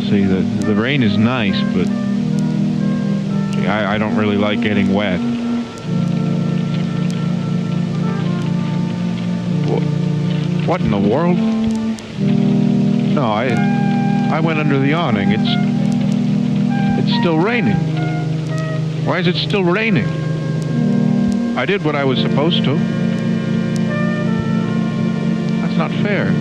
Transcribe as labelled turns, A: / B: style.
A: See, the rain is nice, but gee, I don't really like getting wet. What in the world? No, I went under the awning. It's still raining. Why is it still raining? I did what I was supposed to. That's not fair.